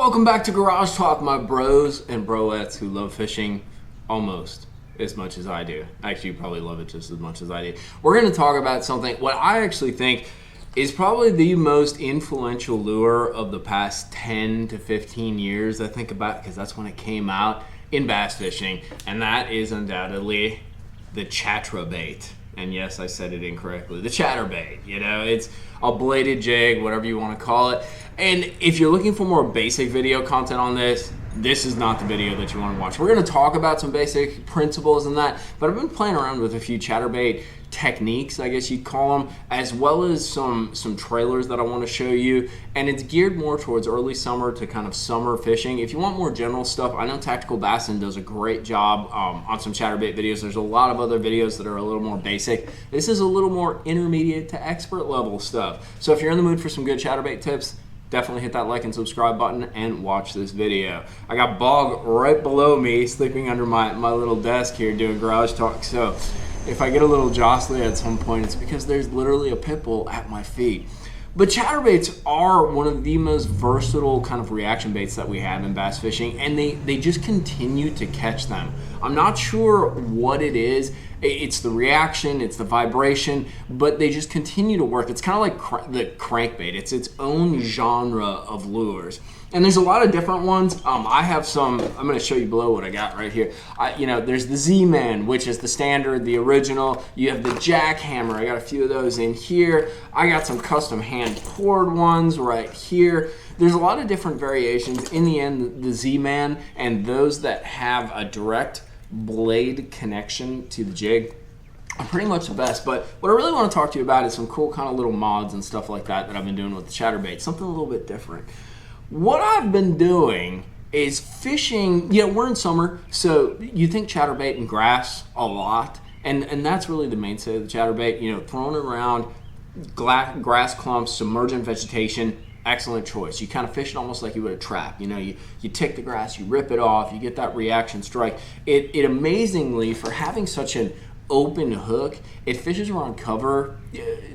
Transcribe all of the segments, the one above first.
Welcome back to Garage Talk, my bros and broettes who love fishing almost as much as I do. Actually, you probably love it just as much as I do. We're going to talk about something, what I actually think is probably the most influential lure of the past 10 to 15 years, I think about, because that's when it came out in bass fishing, and that is undoubtedly the CHATTERBAIT. And yes, I said it incorrectly. The CHATTERBAIT, you know, it's a bladed jig, whatever you want to call it. And if you're looking for more basic video content on this, this is not the video that you want to watch. We're going to talk about some basic principles and that, but I've been playing around with a few CHATTERBAIT techniques, I guess you'd call them, as well as some trailers that I want to show you. And it's geared more towards early summer to kind of summer fishing. If you want more general stuff, I know Tactical Bassin does a great job on some CHATTERBAIT videos. There's a lot of other videos that are a little more basic. This is a little more intermediate to expert level stuff. So if you're in the mood for some good CHATTERBAIT tips, definitely hit that like and subscribe button and watch this video. I got Bog right below me, sleeping under my little desk here doing Garage Talk. So if I get a little jostly at some point, it's because there's literally a pit bull at my feet. But chatterbaits are one of the most versatile kind of reaction baits that we have in bass fishing, and they just continue to catch them. I'm not sure what it is. It's the reaction, it's the vibration, but they just continue to work. It's kind of like the crankbait. It's its own genre of lures. And there's a lot of different ones. I have some, I'm going to show you below what I got right here. There's the Z-Man, which is the standard, the original. You have the Jackhammer. I got a few of those in here. I got some custom hand-poured ones right here. There's a lot of different variations. In the end, the Z-Man and those that have a direct blade connection to the jig are pretty much the best. But what I really want to talk to you about is some cool kind of little mods and stuff like that I've been doing with the CHATTERBAIT. Something a little bit different. What I've been doing is fishing. We're in summer, so you think chatterbait and grass a lot, and that's really the mainstay of the chatterbait. Throwing it around grass clumps, submergent vegetation, excellent choice. You kind of fish it almost like you would a trap. You take the grass, you rip it off, you get that reaction strike. It amazingly, for having such an open hook, it fishes around cover,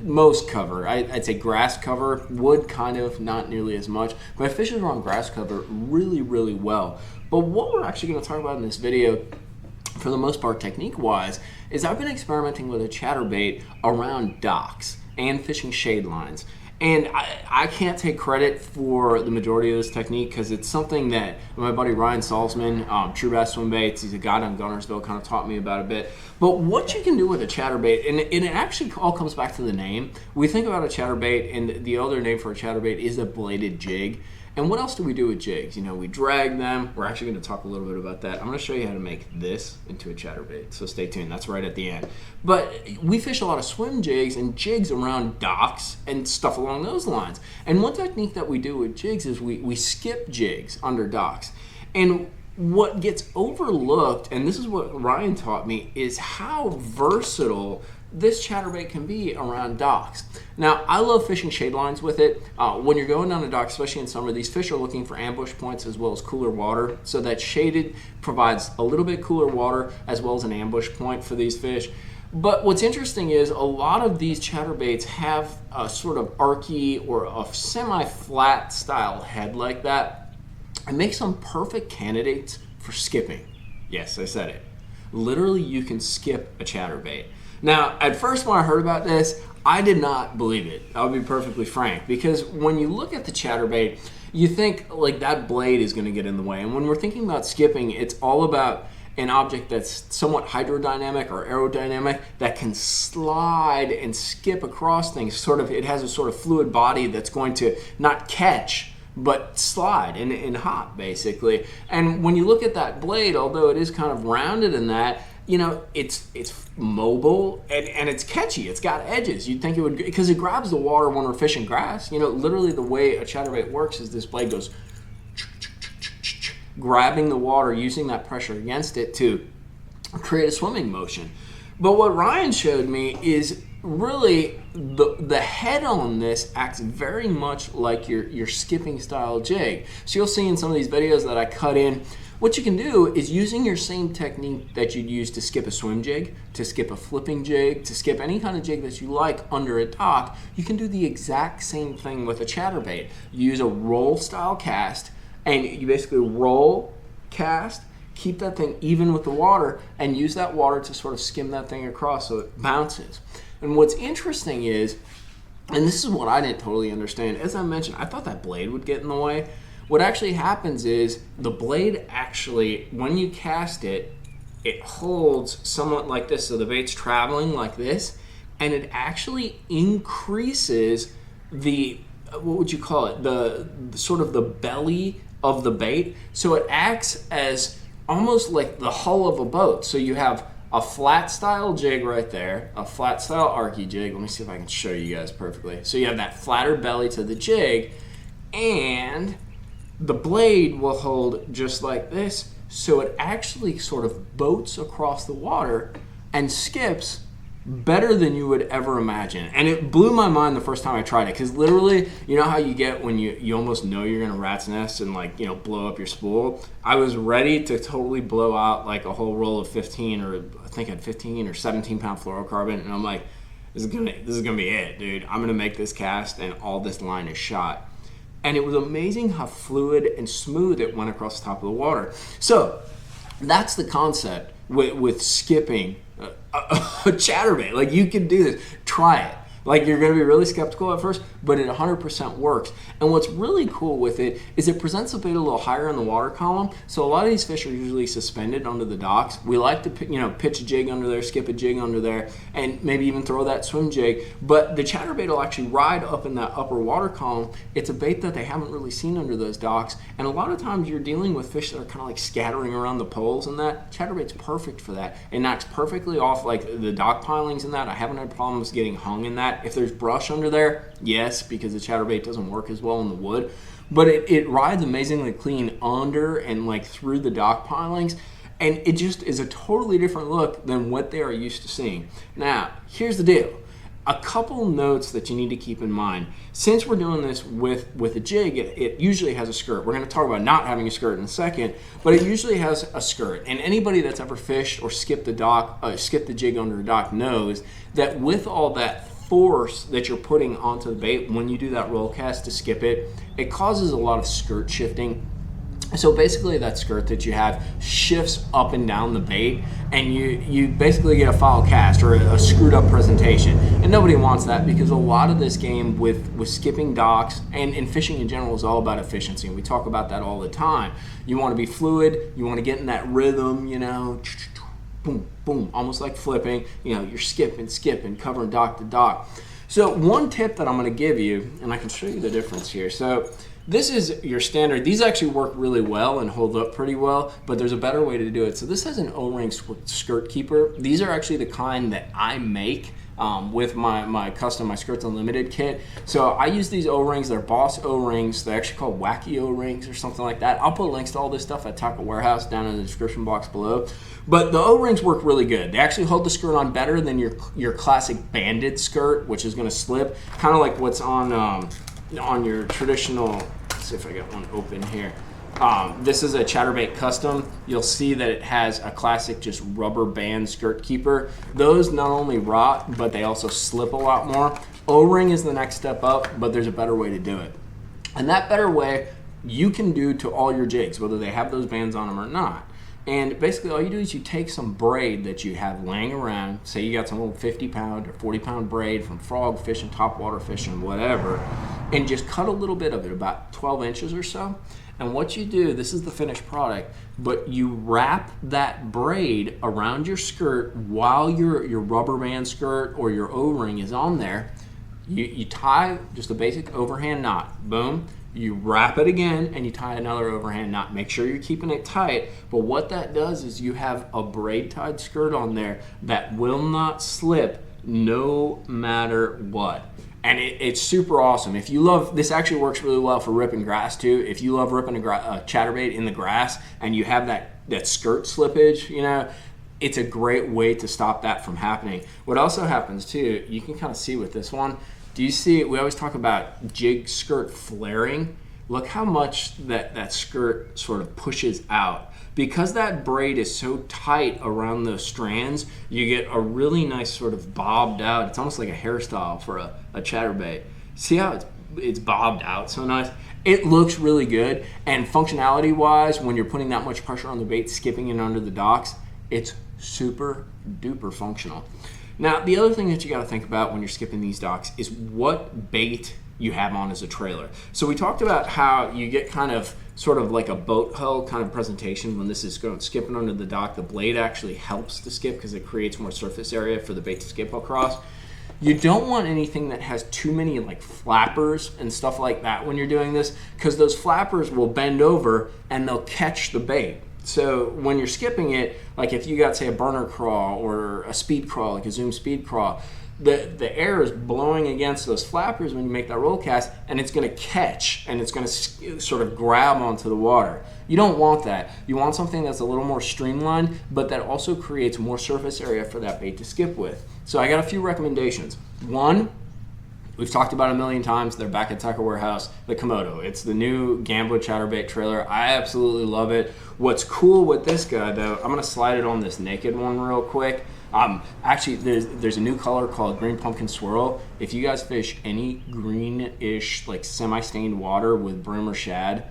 most cover. I'd say grass cover, wood kind of, not nearly as much, but it fishes around grass cover really, really well. But what we're actually going to talk about in this video, for the most part technique-wise, is I've been experimenting with a chatterbait around docks and fishing shade lines. And I can't take credit for the majority of this technique because it's something that my buddy Ryan Salzman, True Bass Swim Baits, he's a guy down Gunnersville, kind of taught me about a bit. But what you can do with a chatterbait, and it actually all comes back to the name. We think about a chatterbait, and the other name for a chatterbait is a bladed jig. And what else do we do with jigs? We drag them. We're actually going to talk a little bit about that. I'm going to show you how to make this into a chatterbait, so stay tuned. That's right at the end. But we fish a lot of swim jigs and jigs around docks and stuff along those lines. And one technique that we do with jigs is we skip jigs under docks. And what gets overlooked, and this is what Ryan taught me, is how versatile this chatterbait can be around docks. Now, I love fishing shade lines with it. When you're going down a dock, especially in summer, these fish are looking for ambush points as well as cooler water. So that shaded provides a little bit cooler water as well as an ambush point for these fish. But what's interesting is a lot of these chatterbaits have a sort of archy or a semi-flat style head like that. It makes them perfect candidates for skipping. Yes, I said it. Literally, you can skip a chatterbait. Now, at first when I heard about this, I did not believe it. I'll be perfectly frank, because when you look at the chatterbait, you think like that blade is going to get in the way. And when we're thinking about skipping, it's all about an object that's somewhat hydrodynamic or aerodynamic that can slide and skip across things. It has a sort of fluid body that's going to not catch, but slide and hop, basically. And when you look at that blade, although it is kind of rounded in that, it's mobile and it's catchy. It's got edges. You'd think it would, because it grabs the water when we're fishing grass. Literally the way a chatterbait works is this blade goes grabbing the water, using that pressure against it to create a swimming motion. But what Ryan showed me is really the head on this acts very much like your skipping style jig. So you'll see in some of these videos that I cut in, what you can do is using your same technique that you'd use to skip a swim jig, to skip a flipping jig, to skip any kind of jig that you like under a dock, you can do the exact same thing with a chatterbait. You use a roll style cast, and you basically roll, cast, keep that thing even with the water, and use that water to sort of skim that thing across so it bounces. And what's interesting is, and this is what I didn't totally understand, as I mentioned, I thought that blade would get in the way. What actually happens is the blade actually, when you cast it, it holds somewhat like this, so the bait's traveling like this, and it actually increases the, what would you call it, the sort of the belly of the bait. So it acts as almost like the hull of a boat. So you have a flat style jig right there, a flat style arky jig. Let me see if I can show you guys perfectly. So you have that flatter belly to the jig, and the blade will hold just like this. So it actually sort of boats across the water and skips better than you would ever imagine. And it blew my mind the first time I tried it, because literally, you know how you get when you almost know you're gonna rat's nest and, like, you know, blow up your spool? I was ready to totally blow out like a whole roll of 15, or I think I had 15 or 17 pound fluorocarbon, and I'm like, this is gonna be it, dude. I'm gonna make this cast and all this line is shot. And it was amazing how fluid and smooth it went across the top of the water. So that's the concept with skipping a chatterbait. Like, you can do this. Try it. Like, you're going to be really skeptical at first, but it 100% works. And what's really cool with it is it presents the bait a little higher in the water column. So a lot of these fish are usually suspended under the docks. We like to, you know, pitch a jig under there, skip a jig under there, and maybe even throw that swim jig. But the chatterbait will actually ride up in that upper water column. It's a bait that they haven't really seen under those docks. And a lot of times you're dealing with fish that are kind of like scattering around the poles and that. Chatterbait's perfect for that. It knocks perfectly off like the dock pilings and that. I haven't had problems getting hung in that. If there's brush under there, yes, because the chatterbait doesn't work as well in the wood, but it rides amazingly clean under and like through the dock pilings, and it just is a totally different look than what they are used to seeing. Now, here's the deal. A couple notes that you need to keep in mind. Since we're doing this with a jig, it usually has a skirt. We're going to talk about not having a skirt in a second, but it usually has a skirt. And anybody that's ever fished or skipped the jig under a dock knows that with all that force that you're putting onto the bait when you do that roll cast to skip it, it causes a lot of skirt shifting. So basically that skirt that you have shifts up and down the bait, and you basically get a foul cast or a screwed up presentation. And nobody wants that, because a lot of this game with skipping docks and fishing in general is all about efficiency. And we talk about that all the time. You want to be fluid, you want to get in that rhythm, you know, boom, boom, almost like flipping. You know, you're skipping, covering dock to dock. So one tip that I'm going to give you, and I can show you the difference here. So this is your standard. These actually work really well and hold up pretty well, but there's a better way to do it. So this has an O-ring skirt keeper. These are actually the kind that I make with my custom, my Skirts Unlimited kit. So I use these O-rings. They're Boss O-rings. They're actually called Wacky O-rings or something like that. I'll put links to all this stuff at Tackle Warehouse down in the description box below. But the O-rings work really good. They actually hold the skirt on better than your classic banded skirt, which is going to slip, kind of like what's on your traditional. Let's see if I got one open here. This is a ChatterBait custom. You'll see that it has a classic just rubber band skirt keeper. Those not only rot, but they also slip a lot more. O-ring is the next step up, but there's a better way to do it. And that better way you can do to all your jigs, whether they have those bands on them or not. And basically all you do is you take some braid that you have laying around. Say you got some old 50 pound or 40 pound braid from frog fishing, topwater fishing, whatever, and just cut a little bit of it, about 12 inches or so. And what you do, this is the finished product, but you wrap that braid around your skirt while your rubber band skirt or your O-ring is on there. You tie just a basic overhand knot, boom. You wrap it again and you tie another overhand knot. Make sure you're keeping it tight, but what that does is you have a braid tied skirt on there that will not slip no matter what. And it's super awesome. If you love, this actually works really well for ripping grass too. If you love ripping a chatterbait in the grass and you have that skirt slippage, you know, it's a great way to stop that from happening. What also happens too, you can kind of see with this one, do you see, we always talk about jig skirt flaring. Look how much that skirt sort of pushes out. Because that braid is so tight around those strands, you get a really nice sort of bobbed out, it's almost like a hairstyle for a chatterbait. See how it's bobbed out so nice? It looks really good, and functionality wise, when you're putting that much pressure on the bait, skipping it under the docks, it's super duper functional. Now, the other thing that you got to think about when you're skipping these docks is what bait you have on as a trailer. So we talked about how you get kind of sort of like a boat hull kind of presentation when this is going skipping under the dock. The blade actually helps to skip because it creates more surface area for the bait to skip across. You don't want anything that has too many like flappers and stuff like that when you're doing this, because those flappers will bend over and they'll catch the bait. So when you're skipping it, like if you got, say, a burner crawl or a speed crawl, like a zoom speed crawl, the air is blowing against those flappers when you make that roll cast, and it's going to catch and it's going to sort of grab onto the water. You don't want that. You want something that's a little more streamlined, but that also creates more surface area for that bait to skip with. So I got a few recommendations. One, we've talked about a million times, they're back at Tucker Warehouse, the Komodo. It's the new Gambler chatterbait trailer. I absolutely love it. What's cool with this guy, though, I'm going to slide it on this naked one real quick. Actually, there's a new color called Green Pumpkin Swirl. If you guys fish any greenish, like semi-stained water with brim or shad,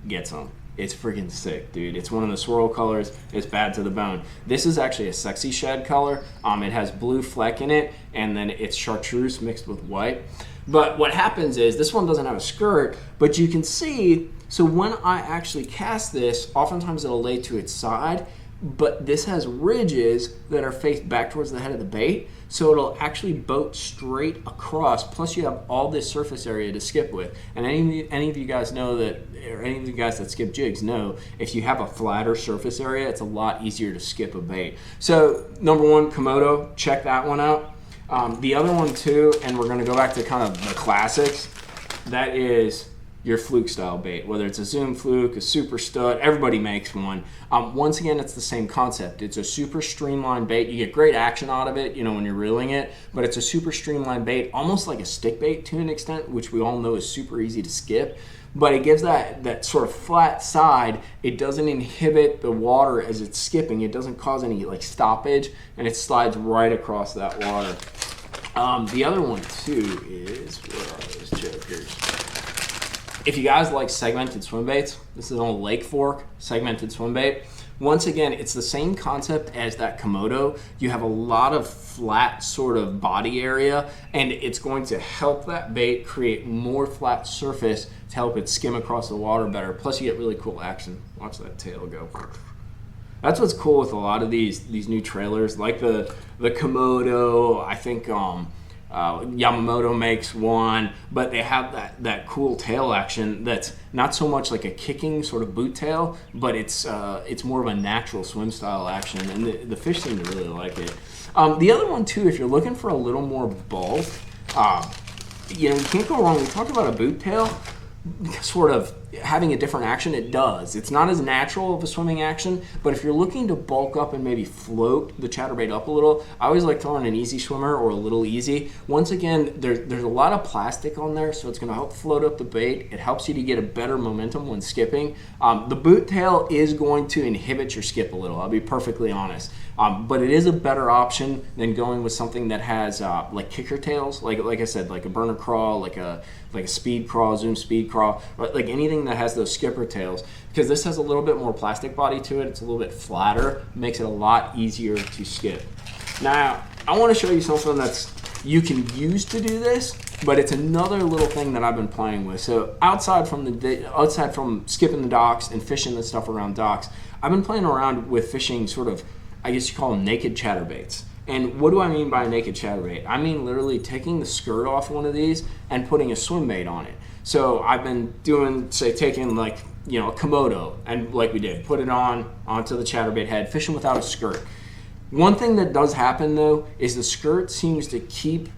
get some. It's freaking sick, dude. It's one of the swirl colors. It's bad to the bone. This is actually a sexy shad color. It has blue fleck in it, and then it's chartreuse mixed with white. But what happens is, this one doesn't have a skirt, but you can see, so when I actually cast this, oftentimes it'll lay to its side, but this has ridges that are faced back towards the head of the bait, so it'll actually boat straight across, plus you have all this surface area to skip with. And any of you guys know that, or any of you guys that skip jigs know, if you have a flatter surface area, it's a lot easier to skip a bait. So number one, Komodo, check that one out. The other one too, and we're gonna go back to kind of the classics, that is your fluke style bait, whether it's a zoom fluke, a super stud, everybody makes one. Once again, it's the same concept. It's a super streamlined bait. You get great action out of it, when you're reeling it, but it's a super streamlined bait, almost like a stick bait to an extent, which we all know is super easy to skip. But it gives that sort of flat side. It doesn't inhibit the water as it's skipping. It doesn't cause any like stoppage, and it slides right across that water. The other one too is, where are those jokers? If you guys like segmented swim baits, this is on Lake Fork, segmented swim bait. Once again, it's the same concept as that Komodo. You have a lot of flat sort of body area, and it's going to help that bait create more flat surface to help it skim across the water better. Plus you get really cool action. Watch that tail go. That's what's cool with a lot of these new trailers, like the Komodo. I think Yamamoto makes one, but they have that cool tail action that's not so much like a kicking sort of boot tail, but it's more of a natural swim style action, and the fish seem to really like it. The other one too, if you're looking for a little more bulk, you can't go wrong. We talked about a boot tail sort of having a different action. It does. It's not as natural of a swimming action, but if you're looking to bulk up and maybe float the chatterbait up a little, I always like throwing an easy swimmer or a little easy. Once again, there's a lot of plastic on there, so it's going to help float up the bait. It helps you to get a better momentum when skipping. The boot tail is going to inhibit your skip a little, I'll be perfectly honest. But it is a better option than going with something that has like kicker tails, like I said, like a burner crawl, like a speed crawl, zoom speed crawl, like anything that has those skipper tails, because this has a little bit more plastic body to it. It's a little bit flatter, makes it a lot easier to skip. Now, I want to show you something that's you can use to do this, but it's another little thing that I've been playing with. So outside from skipping the docks and fishing the stuff around docks, I've been playing around with fishing sort of, I guess you call them naked chatterbaits. And what do I mean by a naked chatterbait? I mean literally taking the skirt off one of these and putting a swim bait on it. So I've been doing, say, taking like, a Komodo, and like we did, put it onto the chatterbait head, fishing without a skirt. One thing that does happen though is the skirt seems to keep,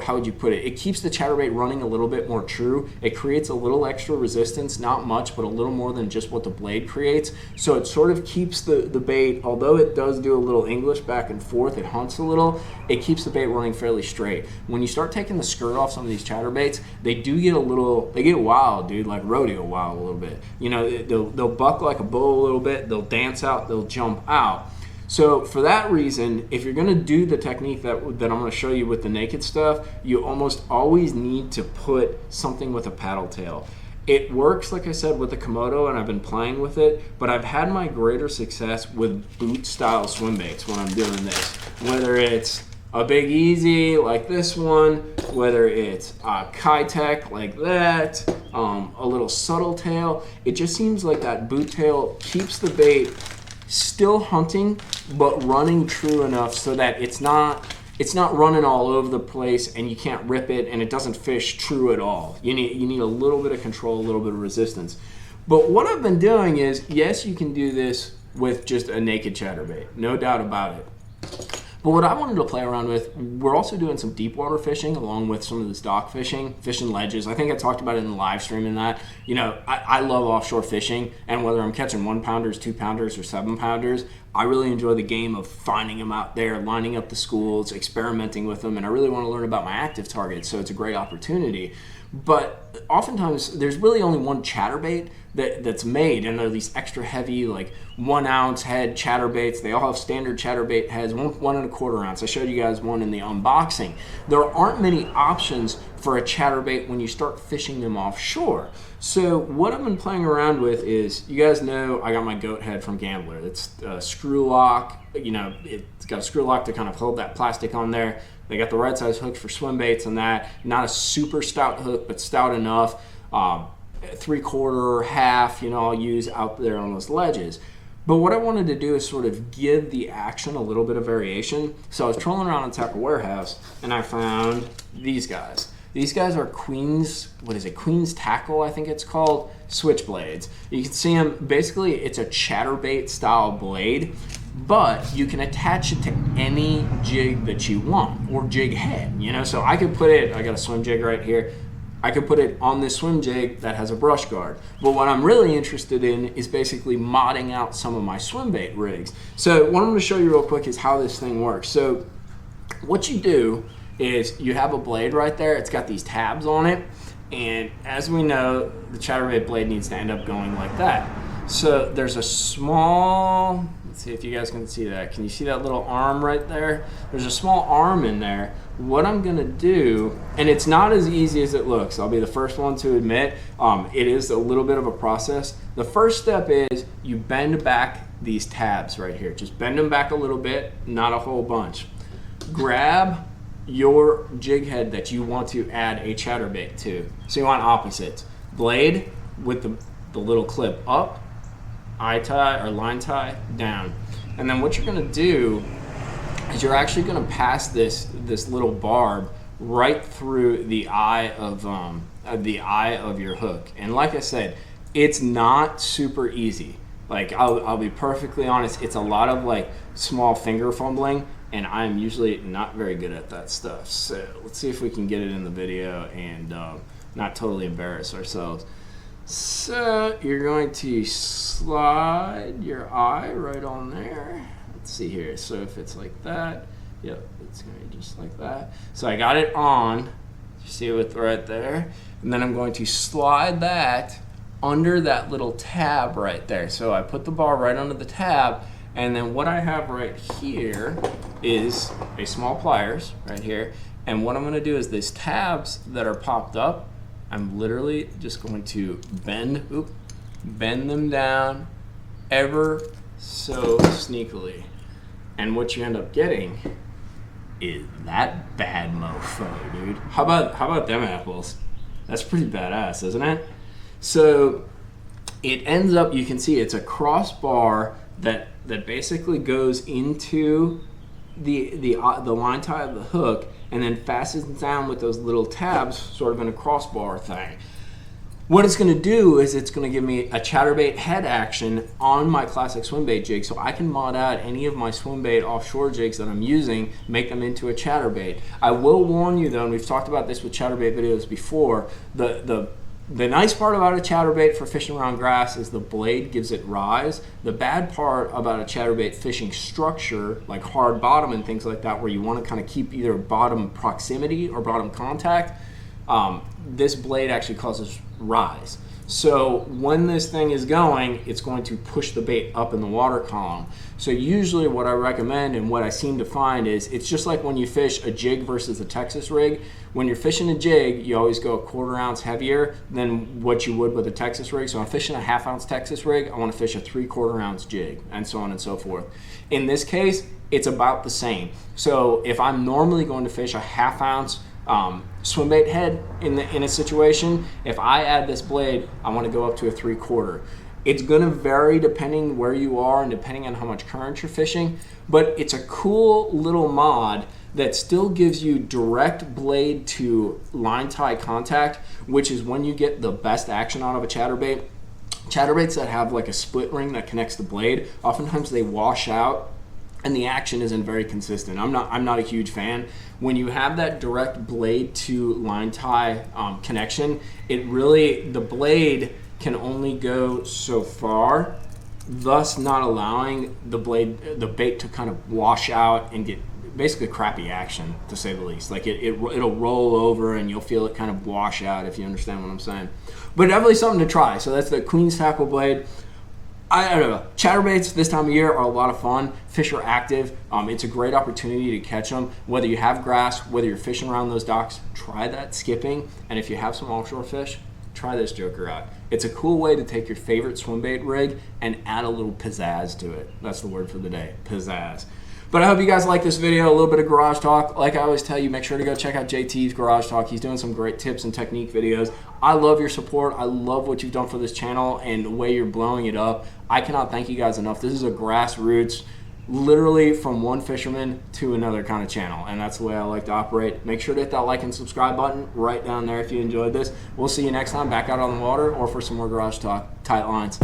how would you put it? It keeps the chatterbait running a little bit more true. It creates a little extra resistance, not much, but a little more than just what the blade creates. So it sort of keeps the bait, although it does do a little English back and forth, it hunts a little, it keeps the bait running fairly straight. When you start taking the skirt off some of these chatterbaits, they get wild, dude, like rodeo wild a little bit. They'll buck like a bull a little bit, they'll dance out, they'll jump out. So for that reason, if you're going to do the technique that I'm going to show you with the naked stuff, you almost always need to put something with a paddle tail. It works, like I said, with the Komodo, and I've been playing with it, but I've had my greater success with boot-style swim baits when I'm doing this. Whether it's a Big Easy like this one, whether it's a Kitech like that, a little subtle tail, it just seems like that boot tail keeps the bait still hunting, but running true enough so that it's not running all over the place and you can't rip it and it doesn't fish true at all. You need a little bit of control, a little bit of resistance. But what I've been doing is, yes, you can do this with just a naked chatterbait, no doubt about it. But what I wanted to play around with, we're also doing some deep water fishing along with some of this dock fishing ledges. I think I talked about it in the live stream and that. You know, I love offshore fishing, and whether I'm catching 1-pounders, 2-pounders, or 7-pounders, I really enjoy the game of finding them out there, lining up the schools, experimenting with them, and I really want to learn about my active targets, so it's a great opportunity. But oftentimes, there's really only one chatterbait that's made, and they're these extra heavy, like 1-ounce head chatterbaits. They all have standard chatterbait heads, 1.25 ounce. I showed you guys one in the unboxing. There aren't many options for a chatterbait when you start fishing them offshore. So what I've been playing around with is, you guys know I got my goat head from Gambler. It's a screw lock. You know, it's got a screw lock to kind of hold that plastic on there. They got the right size hooks for swim baits and that. Not a super stout hook, but stout enough. 3/4, half, you know, I'll use out there on those ledges. But what I wanted to do is sort of give the action a little bit of variation. So I was trolling around on Tackle Warehouse and I found these guys. These guys are Queen's Tackle, I think it's called, switchblades. You can see them, basically it's a chatterbait style blade, but you can attach it to any jig that you want, or jig head, you know? So I could put it, I got a swim jig right here, I could put it on this swim jig that has a brush guard. But what I'm really interested in is basically modding out some of my swim bait rigs. So what I'm gonna show you real quick is how this thing works. So what you do is you have a blade right there, it's got these tabs on it, and as we know, the chatterbait blade needs to end up going like that. So there's a small, let's see if you guys can see that. Can you see that little arm right there? There's a small arm in there. What I'm gonna do, and it's not as easy as it looks, I'll be the first one to admit, it is a little bit of a process. The first step is you bend back these tabs right here. Just bend them back a little bit, not a whole bunch. Grab your jig head that you want to add a chatterbait to. So you want opposites. Blade with the little clip up, eye tie or line tie down. And then what you're gonna do is you're actually gonna pass this little barb right through the eye of your hook. And like I said, it's not super easy. Like I'll be perfectly honest, it's a lot of like small finger fumbling, and I'm usually not very good at that stuff. So let's see if we can get it in the video and not totally embarrass ourselves. So you're going to slide your eye right on there. Let's see here. So if it's like that, yep, it's going to be just like that. So I got it on. You see it right there? And then I'm going to slide that under that little tab right there. So I put the bar right under the tab, and then what I have right here is a small pliers right here. And what I'm gonna do is these tabs that are popped up, I'm literally just going to bend them down ever so sneakily. And what you end up getting is that bad mofo, dude. How about them apples? That's pretty badass, isn't it? So it ends up, you can see it's a crossbar that basically goes into the line tie of the hook and then fastens down with those little tabs, sort of in a crossbar thing. What it's going to do is it's going to give me a chatterbait head action on my classic swim bait jig, so I can mod out any of my swim bait offshore jigs that I'm using, make them into a chatterbait. I will warn you though, and we've talked about this with chatterbait videos before, the nice part about a chatterbait for fishing around grass is the blade gives it rise. The bad part about a chatterbait fishing structure, like hard bottom and things like that, where you want to kind of keep either bottom proximity or bottom contact, this blade actually causes rise. So when this thing is going, it's going to push the bait up in the water column. So usually what I recommend and what I seem to find is it's just like when you fish a jig versus a Texas rig. When you're fishing a jig, you always go a 1/4 ounce heavier than what you would with a Texas rig. So I'm fishing a 1/2 ounce Texas rig, I want to fish a 3/4 ounce jig, and so on and so forth. In this case, it's about the same. So if I'm normally going to fish a 1/2 ounce swim bait head in a situation, if I add this blade, I want to go up to a 3/4. It's going to vary depending where you are and depending on how much current you're fishing, but it's a cool little mod that still gives you direct blade to line tie contact, which is when you get the best action out of a chatterbait. Chatterbaits that have like a split ring that connects the blade, oftentimes they wash out and the action isn't very consistent. I'm not a huge fan. When you have that direct blade to line tie connection, the blade can only go so far, thus not allowing the bait to kind of wash out and get basically crappy action, to say the least. Like it'll roll over and you'll feel it kind of wash out, if you understand what I'm saying. But definitely something to try. So that's the Queen's Tackle blade. I don't know. Chatterbaits this time of year are a lot of fun. Fish are active. It's a great opportunity to catch them. Whether you have grass, whether you're fishing around those docks, try that skipping. And if you have some offshore fish, try this joker out. It's a cool way to take your favorite swim bait rig and add a little pizzazz to it. That's the word for the day, pizzazz. But I hope you guys like this video, a little bit of garage talk. Like I always tell you, make sure to go check out JT's Garage Talk. He's doing some great tips and technique videos. I love your support. I love what you've done for this channel and the way you're blowing it up. I cannot thank you guys enough. This is a grassroots, literally from one fisherman to another kind of channel, and that's the way I like to operate. Make sure to hit that like and subscribe button right down there if you enjoyed this. We'll see you next time back out on the water or for some more garage talk. Tight lines.